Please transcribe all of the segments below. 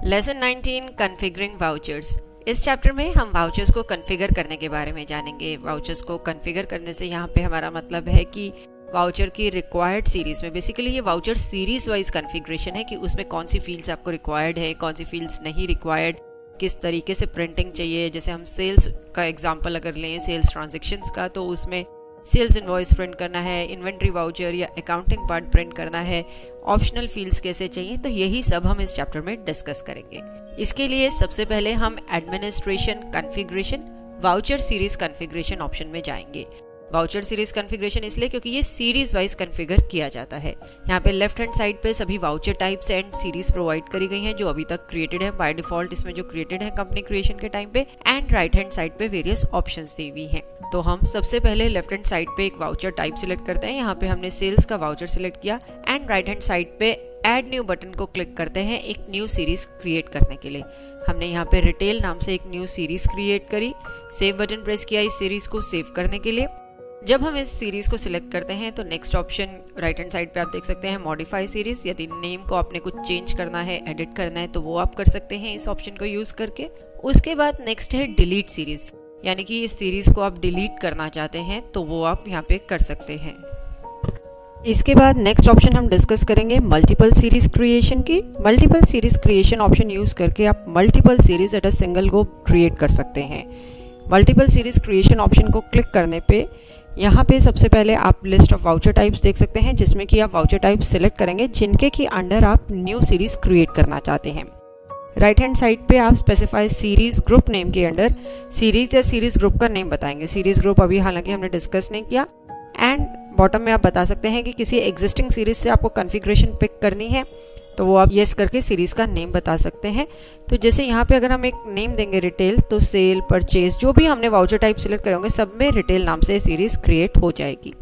Lesson 19 configuring vouchers. इस chapter में हम वाउचर्स को कॉन्फ़िगर करने के बारे में जानेंगे। वाउचर्स को कॉन्फ़िगर करने से यहाँ पे हमारा मतलब है कि वाउचर की रिक्वायर्ड सीरीज में, बेसिकली ये वाउचर सीरीज वाइज कॉन्फ़िगरेशन है कि उसमें कौन सी फील्ड्स आपको रिक्वायर्ड है, कौन सी फील्ड्स नहीं रिक्वायर्ड, किस तरीके से प्रिंटिंग चाहिए। जैसे हम सेल्स का एग्जांपल अगर लें, सेल्स ट्रांजैक्शंस का, तो उसमें सेल्स इनवॉइस प्रिंट करना है, इन्वेंट्री वाउचर या अकाउंटिंग पार्ट प्रिंट करना है, ऑप्शनल फील्ड्स कैसे चाहिए, तो यही सब हम इस चैप्टर में डिस्कस करेंगे। इसके लिए सबसे पहले हम administration configuration voucher series configuration option में जाएंगे। वाउचर सीरीज कॉन्फ़िगरेशन इसलिए क्योंकि ये सीरीज वाइज कॉन्फ़िगर किया जाता है। यहाँ पे लेफ्ट हैंड साइड पे सभी voucher types and series provide करी गई हैं जो अभी तक क्रिएटेड है बाय डिफॉल्ट, इसमें जो क्रिएटेड है कंपनी क्रिएशन के टाइम पे, एंड राइट हैंड साइड पे वेरियस ऑप्शंस दी हुई हैं। तो हम सबसे पहले लेफ्ट हैंड साइड पे एक वाउचर टाइप सिलेक्ट करते हैं। यहाँ पे हमने सेल्स का वाउचर सिलेक्ट किया एंड राइट हैंड साइड पे ऐड न्यू बटन को क्लिक करते हैं एक न्यू सीरीज क्रिएट करने के लिए। हमने यहाँ पे रिटेल नाम से एक न्यू सीरीज क्रिएट करी, सेव बटन प्रेस किया इस सीरीज को सेव करने के लिए। जब हम इस सीरीज को सिलेक्ट करते हैं तो next option right hand side पे आप देख सकते हैं मॉडिफाई सीरीज। यदि नेम को आपने कुछ चेंज करना है, एडिट करना है, तो वो आप कर सकते हैं इस ऑप्शन को यूज करके। उसके बाद नेक्स्ट है डिलीट सीरीज, यानी कि इस सीरीज को आप डिलीट करना चाहते हैं तो वो आप यहाँ पे कर सकते हैं। इसके बाद नेक्स्ट ऑप्शन हम डिस्कस करेंगे मल्टीपल सीरीज क्रिएशन की। Multiple series creation option use करके आप multiple series at a single go create कर सकते हैं। मल्टीपल सीरीज क्रिएशन ऑप्शन को क्लिक करने पे यहाँ पे सबसे पहले आप लिस्ट ऑफ वाउचर टाइप्स देख सकते हैं, जिसमें कि आप वाउचर टाइप सिलेक्ट करेंगे जिनके की अंडर आप न्यू सीरीज क्रिएट करना चाहते हैं। राइट हैंड साइड पे आप स्पेसिफाई सीरीज ग्रुप नेम के अंडर सीरीज या सीरीज ग्रुप का नेम बताएंगे। सीरीज ग्रुप अभी हालांकि हमने डिस्कस नहीं किया। एंड बॉटम में आप बता सकते हैं कि किसी एग्जिस्टिंग सीरीज से आपको कॉन्फ़िगरेशन पिक करनी है तो वो आप येस करके सीरीज का नेम बता सकते हैं। तो जैसे यहाँ पे अगर हम एक नेम देंगे रिटेल, तो सेल, परचेज, जो भी हमने वाउचर टाइप सिलेक्ट करे होंगे सब में रिटेल नाम से सीरीज क्रिएट हो जाएगी।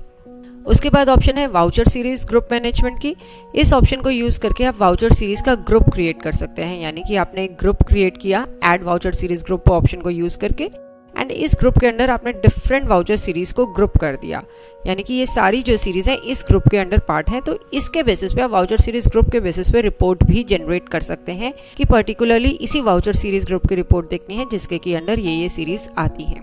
उसके बाद ऑप्शन है वाउचर सीरीज ग्रुप मैनेजमेंट की। इस ऑप्शन को यूज करके आप वाउचर सीरीज का ग्रुप क्रिएट कर सकते हैं, यानी कि आपने एक ग्रुप क्रिएट किया add voucher series group option को यूज करके, एंड इस ग्रुप के अंदर आपने डिफरेंट वाउचर सीरीज को ग्रुप कर दिया, यानी कि ये सारी जो सीरीज है इस ग्रुप के अंडर पार्ट है। तो इसके बेसिस पे आप वाउचर सीरीज ग्रुप के बेसिस पे रिपोर्ट भी जनरेट कर सकते हैं कि पर्टिकुलरली इसी वाउचर सीरीज ग्रुप की रिपोर्ट देखनी है जिसके की अंडर ये सीरीज आती है।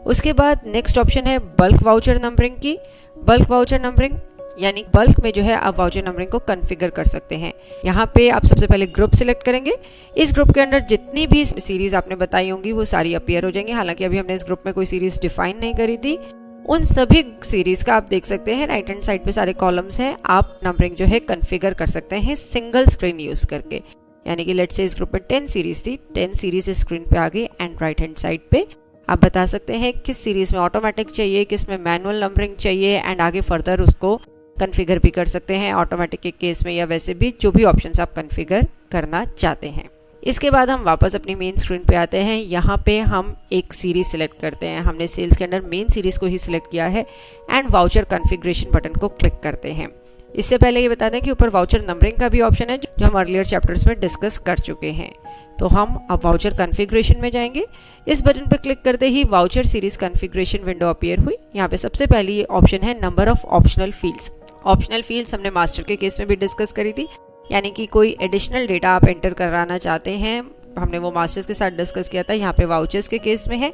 उसके बाद नेक्स्ट ऑप्शन है बल्क वाउचर नंबरिंग की। बल्क वाउचर नंबरिंग यानी बल्क में जो है आप वाउचर नंबरिंग को कॉन्फ़िगर कर सकते हैं। यहाँ पे आप सबसे पहले ग्रुप सिलेक्ट करेंगे। इस ग्रुप के अंदर जितनी भी सीरीज आपने बताई होंगी वो सारी अपीयर हो जाएंगी। हालांकि अभी हमने इस ग्रुप में कोई सीरीज डिफाइन नहीं करी थी। उन सभी सीरीज का आप देख सकते हैं राइट हैंड साइड पे सारे कॉलम्स हैं। आप नंबरिंग जो है कॉन्फ़िगर कर सकते हैं सिंगल स्क्रीन यूज करके, यानी कि लेट्स से इस ग्रुप में 10 सीरीज थी, 10 सीरीज स्क्रीन पे आ गई एंड राइट हैंड साइड पे आप बता सकते हैं किस सीरीज में ऑटोमेटिक चाहिए, किस में मैनुअल नंबरिंग चाहिए, एंड आगे फर्दर उसको कॉन्फ़िगर भी कर सकते हैं ऑटोमेटिक के केस में या वैसे भी जो भी ऑप्शंस आप कॉन्फ़िगर करना चाहते हैं। इसके बाद हम वापस अपनी मेन स्क्रीन पे आते हैं। यहाँ पे हम एक सीरीज सिलेक्ट करते हैं। हमने सेल्स के अंदर मेन सीरीज को ही सिलेक्ट किया है एंड वाउचर कॉन्फ़िगरेशन बटन को क्लिक करते हैं। इससे पहले ये बता दें कि ऊपर वाउचर नंबरिंग का भी ऑप्शन है जो हम अर्लियर चैप्टर्स में डिस्कस कर चुके हैं। तो हम अब वाउचर कॉन्फ़िगरेशन में जाएंगे। इस बटन पर क्लिक करते ही voucher series configuration window appear हुई। यहाँ पे सबसे पहले ये ऑप्शन है number of optional fields. Optional fields हमने मास्टर के केस में भी डिस्कस करी थी, यानी कि कोई एडिशनल डेटा आप एंटर कराना चाहते हैं, हमने वो मास्टर्स के साथ डिस्कस किया था। यहाँ पे वाउचर्स के केस में है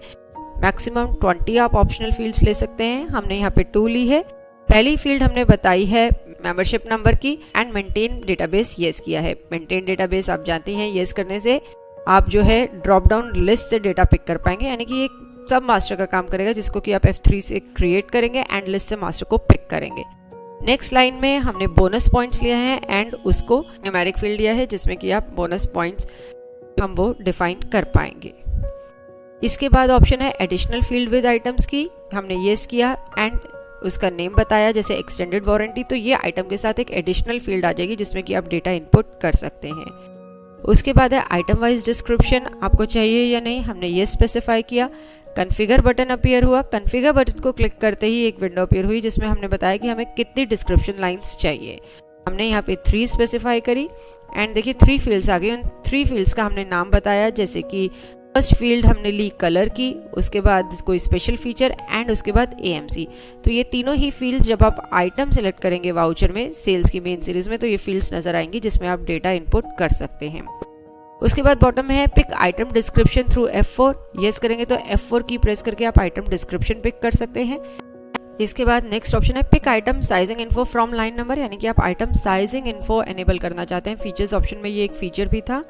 मैक्सिमम 20 आप ऑप्शनल फील्ड्स ले सकते हैं। हमने यहाँ पे 2 ली है। पहली फील्ड हमने बताई है मेंबरशिप नंबर की एंड मेंटेन डेटाबेस येस किया है। मेंटेन डेटाबेस आप जानते हैं येस करने से आप जो है ड्रॉप डाउन लिस्ट से डेटा पिक कर पाएंगे, यानी कि एक सब मास्टर का काम करेगा जिसको कि आप F3 से क्रिएट करेंगे एंड लिस्ट से मास्टर को पिक करेंगे। नेक्स्ट लाइन में हमने बोनस पॉइंट्स लिया है एंड उसको न्यूमेरिक फील्ड दिया है जिसमें कि आप बोनस पॉइंट्स हम वो डिफाइन कर पाएंगे। इसके बाद ऑप्शन है एडिशनल फील्ड विद आइटम्स की। हमने येस किया एंड उसका नेम बताया, जैसे एक्सटेंडेड वारंटी, तो ये आइटम के साथ एक एडिशनल फील्ड आ जाएगी जिसमें कि आप डेटा इनपुट कर सकते हैं। उसके बाद है आइटम वाइज डिस्क्रिप्शन, आपको चाहिए या नहीं, हमने ये स्पेसिफाई किया। कॉन्फ़िगर बटन अपीयर हुआ। कॉन्फ़िगर बटन को क्लिक करते ही एक विंडो अपीयर हुई जिसमें हमने बताया कि हमें कितनी डिस्क्रिप्शन लाइंस चाहिए। हमने यहाँ पे 3 स्पेसिफाई करी एंड देखिए 3 फील्ड्स आ गई। उन 3 फील्ड्स का हमने नाम बताया, जैसे कि फर्स्ट फील्ड हमने ली कलर की, उसके बाद कोई स्पेशल फीचर एंड उसके बाद AMC। तो ये तीनों ही फील्ड्स जब आप आइटम सेलेक्ट करेंगे वाउचर में सेल्स की मेन सीरीज में, तो ये फील्ड्स नजर आएंगी जिसमें आप डेटा इनपुट कर सकते हैं। उसके बाद बॉटम में है pick item description through F4। Yes करेंगे तो F4 की प्रेस करके आप आइटम डिस्क्रिप्शन पिक कर सकते हैं। इसके बाद नेक्स्ट ऑप्शन है pick item sizing info from line number, यानी कि आप आइटम साइजिंग इन्फो एनेबल करना चाहते हैं। फीचर्स ऑप्शन में ये एक फीचर भी था,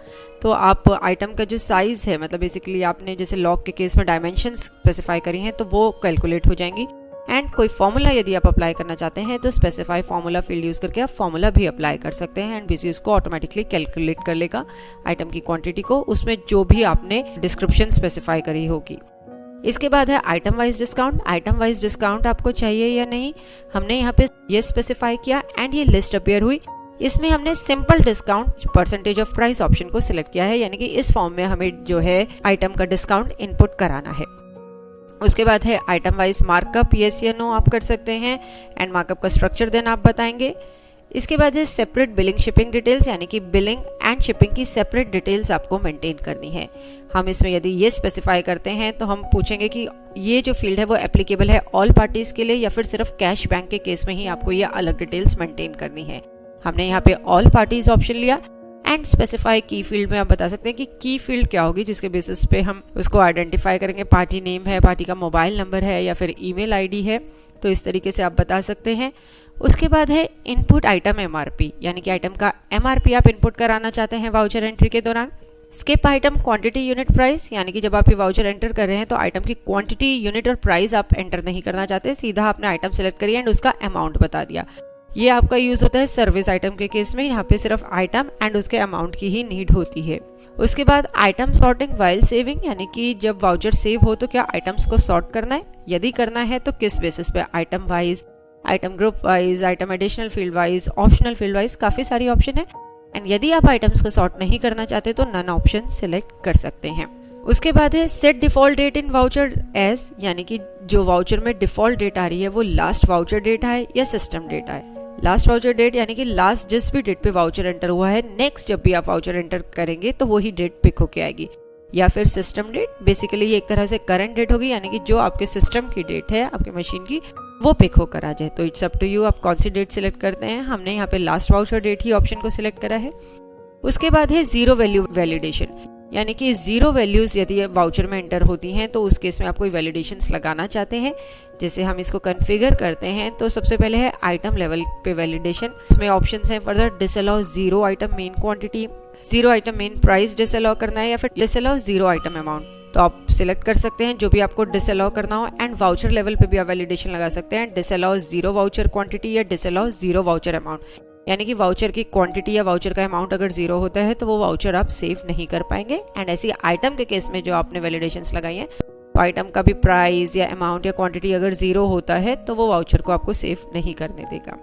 तो आप आइटम का जो साइज है, मतलब बेसिकली आपने जैसे लॉक के केस में डायमेंशंस स्पेसिफाई करी हैं तो वो कैलकुलेट हो जाएंगी। एंड कोई फॉर्मूला यदि आप अप्लाई करना चाहते हैं तो स्पेसिफाई फॉर्मूला फील्ड यूज करके आप फॉर्मूला भी अप्लाई कर सकते हैं एंड बिजी उसको ऑटोमेटिकली कैलकुलेट कर लेगा आइटम की क्वांटिटी को, उसमें जो भी आपने डिस्क्रिप्शन स्पेसिफाई करी होगी। इसके बाद है item wise discount. Item wise discount आपको चाहिए या नहीं, हमने यहाँ पे ये स्पेसिफाई किया एंड ये लिस्ट अपीयर हुई। इसमें हमने simple discount percentage of price option को सिलेक्ट किया है, यानी कि इस फॉर्म में हमें जो है आइटम का डिस्काउंट इनपुट कराना है। उसके बाद है आइटम वाइज मार्कअप, येस या नो आप कर सकते हैं एंड मार्कअप का स्ट्रक्चर देन आप बताएंगे। इसके बाद है सेपरेट बिलिंग शिपिंग डिटेल्स, यानी कि बिलिंग एंड शिपिंग की सेपरेट डिटेल्स आपको मेंटेन करनी है। हम इसमें यदि ये स्पेसिफाई करते हैं तो हम पूछेंगे कि ये जो फील्ड है वो एप्लीकेबल है ऑल पार्टीज के लिए या फिर सिर्फ कैश बैंक के केस में ही आपको ये अलग डिटेल्स मेंटेन करनी है। हमने यहाँ पे ऑल पार्टीज ऑप्शन लिया एंड स्पेसिफाई की फील्ड में आप बता सकते हैं कि की फील्ड क्या होगी, जिसके बेसिस पे हम उसको आइडेंटिफाई करेंगे। पार्टी नेम है, पार्टी का मोबाइल नंबर है या फिर ईमेल आईडी है, तो इस तरीके से आप बता सकते हैं। उसके बाद है इनपुट आइटम एमआरपी, यानी कि आइटम का एमआरपी आप इनपुट कराना चाहते हैं वाउचर एंट्री के दौरान। Skip item quantity unit price, यानी कि जब आप ये वाउचर एंटर कर रहे हैं तो आइटम की क्वांटिटी यूनिट और प्राइस आप एंटर नहीं करना चाहते, सीधा आपने आइटम सेलेक्ट करी एंड उसका अमाउंट बता दिया। ये आपका यूज होता है सर्विस आइटम के केस में, यहाँ पे सिर्फ आइटम एंड उसके अमाउंट की ही नीड होती है। उसके बाद आइटम सॉर्टिंग वाइल सेविंग, यानी कि जब वाउचर सेव हो तो क्या आइटम्स को सॉर्ट करना है, यदि करना है तो किस बेसिस पे, item wise, item group wise, item additional field wise, optional field wise, काफी सारी ऑप्शन है। एंड यदि आप आइटम्स को सॉर्ट नहीं करना चाहते तो नन ऑप्शन सिलेक्ट कर सकते हैं। उसके बाद है सेट डिफॉल्ट डेट इन वाउचर एज, यानी कि जो वाउचर में डिफॉल्ट डेट आ रही है वो लास्ट वाउचर डेट आए या सिस्टम डेट आए। लास्ट वाउचर डेट यानी कि लास्ट जिस भी डेट पे वाउचर एंटर हुआ है, नेक्स्ट जब भी आप वाउचर एंटर करेंगे तो वही डेट पिक होके आएगी। या फिर सिस्टम डेट, बेसिकली ये एक तरह से करंट डेट होगी, यानी कि जो आपके सिस्टम की डेट है आपके मशीन की वो पिक होकर आ जाए। तो इट्स अप टू यू, आप कौन सी डेट सिलेक्ट करते हैं। हमने यहाँ पे लास्ट वाउचर डेट ही ऑप्शन को सिलेक्ट करा है। उसके बाद है जीरो वैल्यू वैलिडेशन, यानी कि जीरो वैल्यूज यदि वाउचर में एंटर होती हैं तो उस केस में आप कोई वैलिडेशंस लगाना चाहते हैं। जैसे हम इसको कॉन्फ़िगर करते हैं तो सबसे पहले है आइटम लेवल पे वैलिडेशन। इसमें ऑप्शंस हैं further disallow zero item main quantity, zero item main price disallow करना है या फिर डिसअलाउ जीरो आइटम अमाउंट, तो आप सिलेक्ट कर सकते हैं जो भी आपको डिसअलाउ करना हो। एंड वाउचर लेवल पे भी आप वैलिडेशन लगा सकते हैं, डिसअलाउ जीरो वाउचर क्वांटिटी या डिसअलाउ जीरो वाउचर अमाउंट, यानी कि वाउचर की क्वांटिटी या वाउचर का अमाउंट अगर जीरो होता है तो वो वाउचर आप सेव नहीं कर पाएंगे। एंड ऐसी आइटम के केस में जो आपने वैलिडेशंस लगाई हैं तो आइटम का भी प्राइस या अमाउंट या क्वांटिटी अगर जीरो होता है तो वो वाउचर को आपको सेव नहीं करने देगा।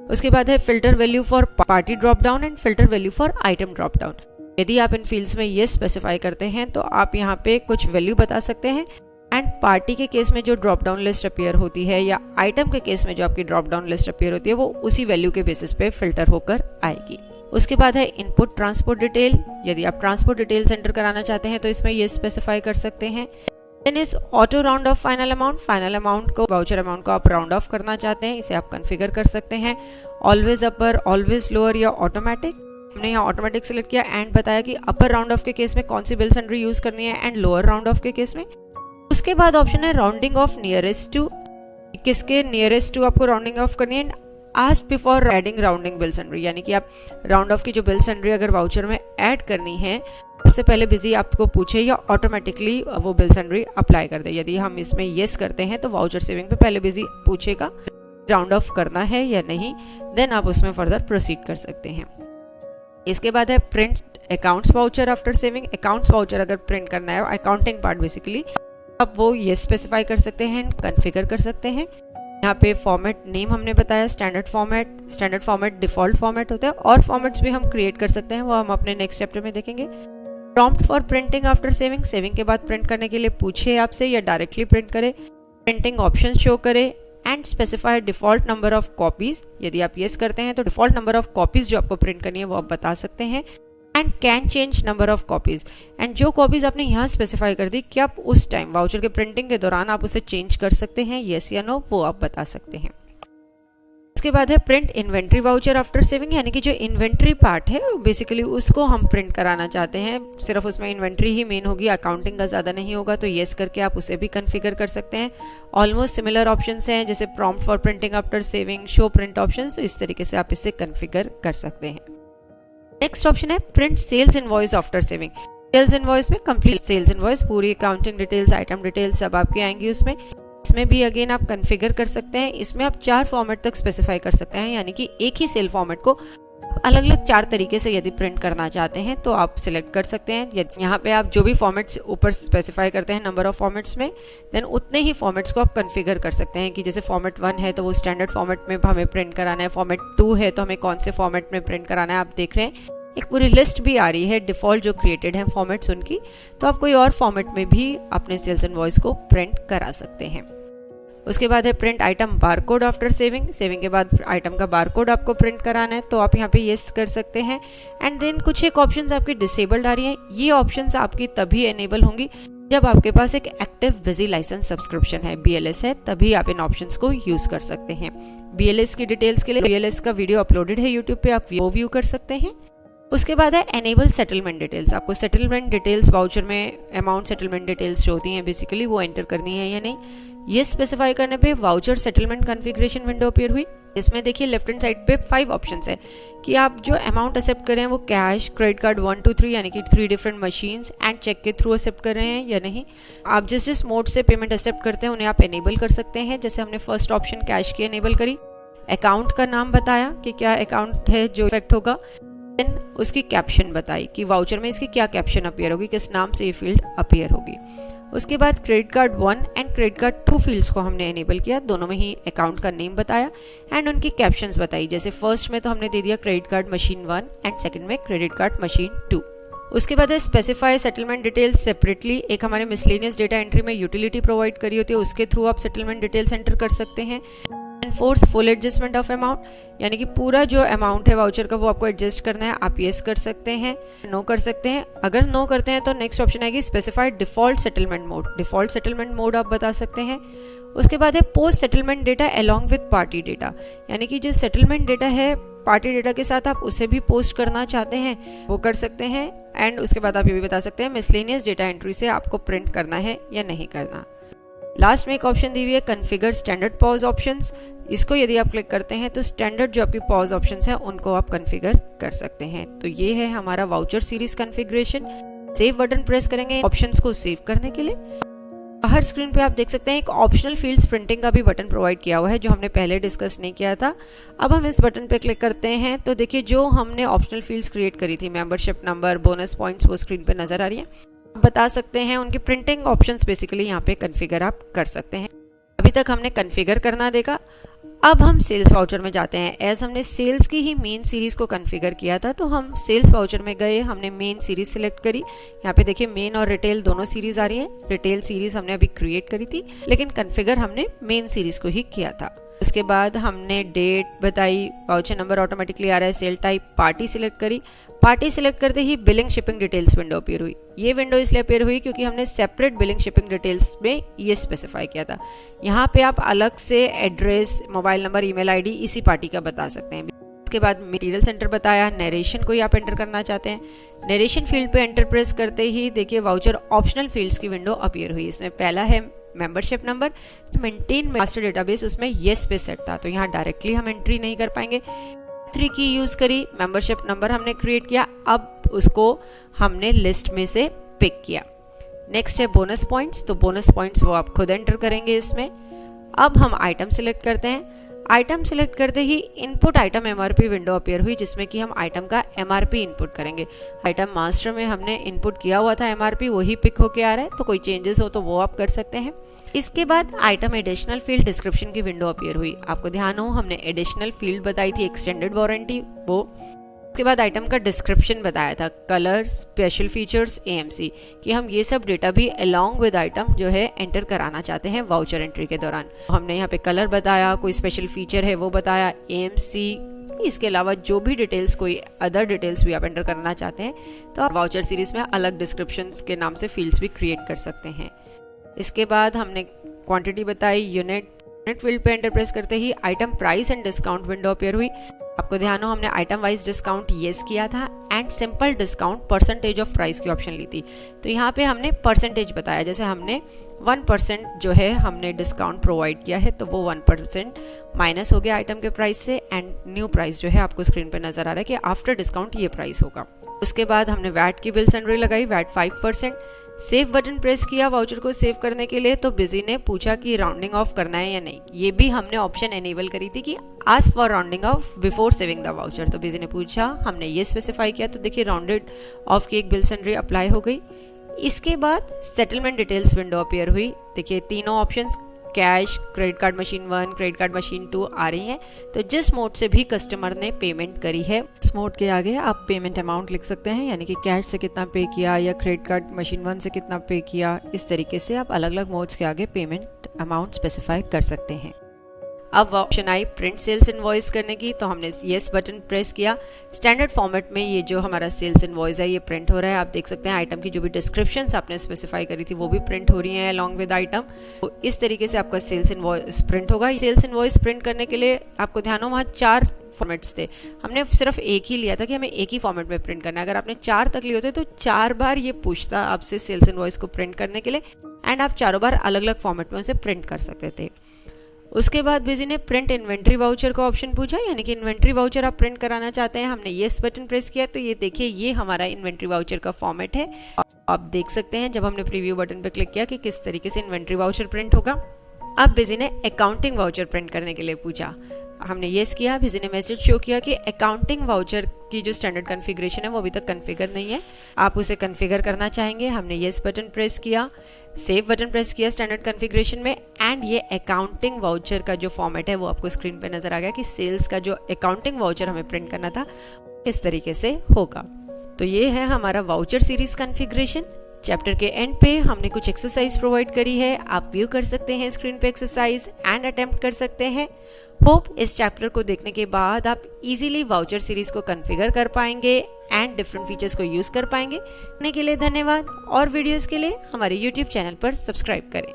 उसके बाद है filter value for party drop down and filter value for item drop down. यदि आप इन फील्ड्स में ये स्पेसिफाई करते हैं तो आप यहाँ पे कुछ वैल्यू बता सकते हैं। एंड पार्टी के केस में जो ड्रॉप डाउन लिस्ट अपीयर होती है या आइटम के केस में जो आपकी ड्रॉप डाउन लिस्ट अपीयर होती है वो उसी वैल्यू के बेसिस पे फिल्टर होकर आएगी। उसके बाद है इनपुट ट्रांसपोर्ट डिटेल, यदि आप ट्रांसपोर्ट डिटेल्स एंटर कराना चाहते हैं तो इसमें ये स्पेसिफाई कर सकते हैं। Then is auto round off final amount, final amount को वाउचर अमाउंट को आप राउंड ऑफ करना चाहते हैं, इसे आप कॉन्फ़िगर कर सकते हैं। ऑलवेज अपर, ऑलवेज लोअर या ऑटोमेटिक, हमने यहाँ ऑटोमेटिक सिलेक्ट किया एंड बताया कि अपर राउंड ऑफ के केस में कौन सी बिल सन्ड्री यूज करनी है एंड लोअर राउंड ऑफ के केस में। उसके बाद ऑप्शन है राउंडिंग ऑफ नियरेस्ट टू, किसके नियरेस्ट टू आपको राउंडिंग ऑफ करनी है। Ask before adding rounding bill sundry, यानी कि आप राउंड ऑफ की जो बिल सन्ड्री अगर वाउचर में ऐड करनी है उससे पहले बिजी आपको पूछे या ऑटोमेटिकली वो बिल सन्ड्री अप्लाई कर दे। यदि हम इसमें येस करते हैं तो वाउचर सेविंग पे पहले बिजी पूछेगा राउंड ऑफ करना है या नहीं, देन आप उसमें फर्दर प्रोसीड कर सकते हैं। इसके बाद है print accounts voucher after saving. Accounts voucher अगर प्रिंट करना है, अकाउंटिंग पार्ट बेसिकली, आप वो ये स्पेसिफाई कर सकते हैं, कॉन्फ़िगर कर सकते हैं। यहाँ पे फॉर्मेट नेम हमने बताया स्टैंडर्ड फॉर्मेट डिफॉल्ट फॉर्मेट होता है और फॉर्मेट्स भी हम क्रिएट कर सकते हैं, वो हम अपने नेक्स्ट चैप्टर में देखेंगे। Prompt for printing after saving, saving के बाद प्रिंट करने के लिए पूछे आपसे या डायरेक्टली प्रिंट करे, प्रिंटिंग ऑप्शन शो करे and specify default number of copies. यदि आप येस करते हैं तो डिफॉल्ट नंबर ऑफ कॉपीज जो आपको प्रिंट करनी है वो आप बता सकते हैं। And can change number of copies, and जो कॉपीज आपने यहाँ स्पेसिफाई कर दी कि आप उस टाइम वाउचर के प्रिंटिंग के दौरान आप उसे चेंज कर सकते हैं, येस या नो, वो आप बता सकते हैं। उसके बाद है print inventory voucher after saving, यानी कि जो इन्वेंट्री पार्ट है बेसिकली उसको हम प्रिंट कराना चाहते हैं, सिर्फ उसमें इन्वेंट्री ही मेन होगी, अकाउंटिंग का ज़्यादा नहीं होगा, तो येस करके आप उसे भी कन्फिगर कर सकते हैं। ऑलमोस्ट सिमिलर ऑप्शंस हैं जैसे prompt for printing after saving, show print options, तो इस तरीके से आप इसे कन्फिगर कर सकते हैं। नेक्स्ट ऑप्शन है print sales invoice after saving. Sales invoice में कंप्लीट सेल्स इनवॉइस, पूरी अकाउंटिंग डिटेल्स, आइटम डिटेल्स सब आपकी आएंगी उसमें। इसमें भी अगेन आप कॉन्फ़िगर कर सकते हैं। इसमें आप 4 फॉर्मेट तक स्पेसिफाई कर सकते हैं, यानी कि एक ही सेल फॉर्मेट को अलग अलग 4 तरीके से यदि प्रिंट करना चाहते हैं तो आप सिलेक्ट कर सकते हैं। यहाँ पे आप जो भी फॉर्मेट्स ऊपर स्पेसिफाई करते हैं नंबर ऑफ फॉर्मेट्स में, देन उतने ही फॉर्मेट्स को आप कॉन्फ़िगर कर सकते हैं कि जैसे फॉर्मेट 1 है तो वो स्टैंडर्ड फॉर्मेट में हमें प्रिंट कराना है, फॉर्मेट 2 है तो हमें कौन से फॉर्मेट में प्रिंट कराना है। आप देख रहे हैं एक पूरी लिस्ट भी आ रही है डिफ़ॉल्ट जो क्रिएटेड है फॉर्मेट्स उनकी, तो आप कोई और फॉर्मेट में भी अपने सेल्स इनवॉइस को प्रिंट करा सकते हैं। उसके बाद है print item barcode after saving. Saving के बाद आइटम का बारकोड आपको प्रिंट कराना है तो आप यहाँ पे येस कर सकते हैं। एंड देन कुछ एक ऑप्शंस आपकी डिसेबल्ड आ रही हैं, ये ऑप्शंस आपकी तभी एनेबल होंगी जब आपके पास एक एक्टिव बिजी लाइसेंस सब्सक्रिप्शन है, BLS है, तभी आप इन ऑप्शंस को यूज कर सकते हैं। BLS की डिटेल्स के लिए BLS का वीडियो अपलोडेड है यूट्यूब पे, आप वो व्यू कर सकते हैं। उसके बाद है एनेबल सेटलमेंट डिटेल्स। आपको सेटलमेंट डिटेल्स वाउचर में अमाउंट सेटलमेंट डिटेल्स जो होती हैं बेसिकली वो एंटर करनी है या नहीं, ये स्पेसिफाई करने पे voucher settlement configuration window appear हुई। इसमें देखिए लेफ्ट हैंड साइड पे 5 ऑप्शंस है कि आप जो अमाउंट एक्सेप्ट कर रहे हैं वो कैश, क्रेडिट कार्ड 1 2 3 यानी कि 3 डिफरेंट मशीन्स एंड चेक के थ्रू एक्सेप्ट कर रहे हैं या नहीं। आप जिस मोड से पेमेंट एक्सेप्ट करते हैं उन्हें आप एनेबल कर सकते हैं। जैसे हमने फर्स्ट ऑप्शन कैश की एनेबल करी, अकाउंट का नाम बताया कि क्या अकाउंट है जो इफेक्ट होगा, देन उसकी कैप्शन बताई कि वाउचर में इसकी क्या कैप्शन अपीयर होगी, किस नाम से ये फील्ड अपीयर होगी। उसके बाद credit card 1 and credit card 2 fields को हमने एनेबल किया, दोनों में ही अकाउंट का नेम बताया एंड उनकी कैप्शंस बताई। जैसे फर्स्ट में तो हमने दे दिया credit card machine 1 and second में क्रेडिट कार्ड मशीन 2। उसके बाद है स्पेसिफाई सेटलमेंट डिटेल्स सेपरेटली। एक हमारे मिसलेनियस डेटा एंट्री में यूटिलिटी प्रोवाइड करी होती है, उसके थ्रू आप सेटलमेंट डिटेल्स एंटर कर सकते हैं। Enforce full adjustment of amount, यानी कि पूरा जो अमाउंट है वाउचर का वो आपको एडजस्ट करना है, आप येस कर सकते हैं, नो कर सकते हैं। अगर नो करते हैं तो नेक्स्ट ऑप्शन आएगी specified default settlement mode. Default settlement mode आप बता सकते हैं। उसके बाद है post settlement data along with party data, यानी कि जो सेटलमेंट डेटा है पार्टी डेटा के साथ आप उसे भी पोस्ट करना चाहते हैं वो कर सकते हैं। एंड उसके बाद आप ये भी बता सकते हैं मिसलेनियस डेटा एंट्री से आपको प्रिंट करना है या नहीं करना। लास्ट में एक ऑप्शन दी हुई है कॉन्फ़िगर स्टैंडर्ड पॉज ऑप्शंस। इसको यदि आप क्लिक करते हैं तो स्टैंडर्ड जो आपकी पॉज ऑप्शंस हैं उनको आप कॉन्फ़िगर कर सकते हैं। तो ये है हमारा voucher series configuration. Save button press करेंगे ऑप्शंस को सेव करने के लिए। बाहर स्क्रीन पे आप देख सकते हैं एक ऑप्शनल फील्ड्स प्रिंटिंग का भी बटन प्रोवाइड किया हुआ है जो हमने पहले डिस्कस नहीं किया था। अब हम इस बटन पे क्लिक करते हैं तो देखिए जो हमने ऑप्शनल फील्ड्स क्रिएट करी थी, मेंबरशिप नंबर, बोनस पॉइंट्स, वो स्क्रीन पे नजर आ रही है। बता सकते हैं उनके प्रिंटिंग ऑप्शंस बेसिकली यहाँ पे कॉन्फ़िगर आप कर सकते हैं। अभी तक हमने कॉन्फ़िगर करना देखा, अब हम सेल्स वाउचर में जाते हैं। एज हमने सेल्स की ही मेन सीरीज को कॉन्फ़िगर किया था तो हम सेल्स वाउचर में गए, हमने मेन सीरीज सिलेक्ट करी। यहाँ पे देखिए मेन और रिटेल दोनों सीरीज आ रही है। रिटेल सीरीज हमने अभी क्रिएट करी थी लेकिन कॉन्फ़िगर हमने मेन सीरीज को ही किया था। उसके बाद हमने डेट बताई, वाउचर नंबर ऑटोमेटिकली आ रहा है, सेल टाइप पार्टी सिलेक्ट करी। पार्टी सिलेक्ट करते ही billing shipping details window appear हुई। ये विंडो इसलिए अपीयर हुई क्योंकि हमने सेपरेट बिलिंग शिपिंग डिटेल्स में ये स्पेसिफाई किया था। यहाँ पे आप अलग से address, mobile number, email ID इसी पार्टी का बता सकते हैं। उसके बाद मटेरियल सेंटर बताया, नरेशन को ही आप एंटर करना चाहते हैं। नरेशन फील्ड पे एंटर प्रेस करते ही देखिए वाउचर ऑप्शनल फील्ड्स की विंडो अपीयर हुई। इसमें पहला है membership number, maintain master database, उसमें येस पे सेट था तो यहाँ डायरेक्टली हम एंट्री नहीं कर पाएंगे। 3 की यूज करी, मेंबरशिप नंबर हमने क्रिएट किया, अब उसको हमने लिस्ट में से पिक किया। नेक्स्ट है बोनस पॉइंट्स, तो बोनस पॉइंट्स वो आप खुद एंटर करेंगे इसमें। अब हम आइटम सिलेक्ट करते हैं। आइटम सिलेक्ट करते ही input item MRP window appear हुई जिसमें कि हम आइटम का एमआरपी इनपुट करेंगे। आइटम मास्टर में हमने इनपुट किया हुआ था एमआरपी, वही पिक होके आ रहा है, तो कोई चेंजेस हो तो वो आप कर सकते हैं। इसके बाद आइटम एडिशनल फील्ड डिस्क्रिप्शन की विंडो अपीयर हुई। आपको ध्यान हो हमने एडिशनल फील्ड बताई थी एक्सटेंडेड वारंटी वो। इसके बाद आइटम का डिस्क्रिप्शन बताया था, कलर, स्पेशल फीचर्स, AMC, कि हम ये सब डेटा भी अलोंग विद आइटम जो है एंटर कराना चाहते हैं वाउचर एंट्री के दौरान। हमने यहाँ पे कलर बताया, कोई स्पेशल फीचर है वो बताया, AMC, इसके अलावा जो भी डिटेल्स, कोई अदर डिटेल्स भी आप एंटर करना चाहते हैं तो आप वाउचर सीरीज में अलग डिस्क्रिप्शन के नाम से फील्ड्स भी क्रिएट कर सकते हैं। इसके बाद हमने क्वांटिटी बताई, यूनिट, फील्ड पे एंटर प्रेस करते ही item price and discount window appear हुई। आपको ध्यान हो हमने आइटम वाइज डिस्काउंट येस किया था and simple discount percentage of price की ऑप्शन ली थी। तो यहाँ पे हमने परसेंटेज बताया, जैसे हमने 1% जो है हमने डिस्काउंट प्रोवाइड किया है तो वो 1% माइनस हो गया आइटम के प्राइस से एंड न्यू प्राइस जो है आपको स्क्रीन पे नजर आ रहा है कि आफ्टर डिस्काउंट ये प्राइस होगा। उसके बाद हमने वैट की बिल सैलरी लगाई, वैट 5%। सेव बटन प्रेस किया वाउचर को सेव करने के लिए, तो बिजी ने पूछा कि राउंडिंग ऑफ करना है या नहीं। ये भी हमने ऑप्शन एनेबल करी थी कि ask for rounding off before saving the voucher, तो बिजी ने पूछा, हमने ये स्पेसिफाई किया, तो देखिए राउंडेड ऑफ की एक बिल सैलरी अप्लाई हो गई। इसके बाद सेटलमेंट डिटेल्स विंडो अपीयर हुई। देखिए तीनों options cash, credit card machine 1, credit card machine 2 आ रही हैं। तो जिस मोड से भी कस्टमर ने पेमेंट करी है उस मोड के आगे आप पेमेंट अमाउंट लिख सकते हैं, यानी कि कैश से कितना पे किया या क्रेडिट कार्ड मशीन 1 से कितना पे किया। इस तरीके से आप अलग अलग मोड्स के आगे पेमेंट अमाउंट स्पेसिफाई कर सकते हैं। अब ऑप्शन आई प्रिंट सेल्स इनवॉइस करने की, तो हमने येस बटन प्रेस किया। स्टैंडर्ड फॉर्मेट में ये जो हमारा सेल्स इनवॉइस है ये प्रिंट हो रहा है। आप देख सकते हैं आइटम की जो भी डिस्क्रिप्शंस आपने स्पेसिफाई करी थी वो भी प्रिंट हो रही हैं अलॉन्ग विद आइटम। तो इस तरीके से आपका सेल्स इनवॉइस प्रिंट होगा। सेल्स इनवॉइस प्रिंट करने के लिए आपको ध्यान हो वहाँ 4 फॉर्मेट्स थे, हमने सिर्फ एक ही लिया था कि हमें एक ही फॉर्मेट में प्रिंट करना है। अगर आपने 4 तक लिए होते तो 4 बार ये पूछता आपसे सेल्स इनवॉइस को प्रिंट करने के लिए एंड आप चारों बार अलग अलग फॉर्मेट में उसे प्रिंट कर सकते थे। उसके बाद बिजी ने प्रिंट इन्वेंट्री वाउचर का ऑप्शन पूछा, यानी कि इन्वेंट्री वाउचर आप प्रिंट कराना चाहते हैं। हमने येस बटन प्रेस किया, तो ये देखिए ये हमारा इन्वेंट्री वाउचर का फॉर्मेट है। आप देख सकते हैं जब हमने प्रीव्यू बटन पे क्लिक किया कि किस तरीके से इन्वेंट्री वाउचर प्रिंट होगा। अब बिजी ने अकाउंटिंग वाउचर प्रिंट करने के लिए पूछा, हमने येस किया। बिजी ने मैसेज शो किया कि अकाउंटिंग वाउचर की जो स्टैंडर्ड कॉन्फ़िगरेशन है वो अभी तक कॉन्फ़िगर नहीं है, आप उसे कॉन्फ़िगर करना चाहेंगे। हमने येस बटन प्रेस किया, सेव बटन प्रेस किया स्टैंडर्ड कॉन्फ़िगरेशन में एंड ये अकाउंटिंग वाउचर का जो फॉर्मेट है वो आपको स्क्रीन पे नजर आ गया कि सेल्स का जो अकाउंटिंग वाउचर हमें प्रिंट करना था इस तरीके से होगा। तो ये है हमारा वाउचर सीरीज कॉन्फ़िगरेशन। चैप्टर के एंड पे हमने कुछ एक्सरसाइज प्रोवाइड करी है, आप व्यू कर सकते हैं स्क्रीन पे एक्सरसाइज एंड अटेम्प्ट कर सकते हैं। होप इस चैप्टर को देखने के बाद आप इजीली वाउचर सीरीज को कॉन्फ़िगर कर पाएंगे एंड डिफरेंट फीचर्स को यूज कर पाएंगे। देखने के लिए धन्यवाद और वीडियोस के लिए हमारे YouTube चैनल पर सब्सक्राइब करें।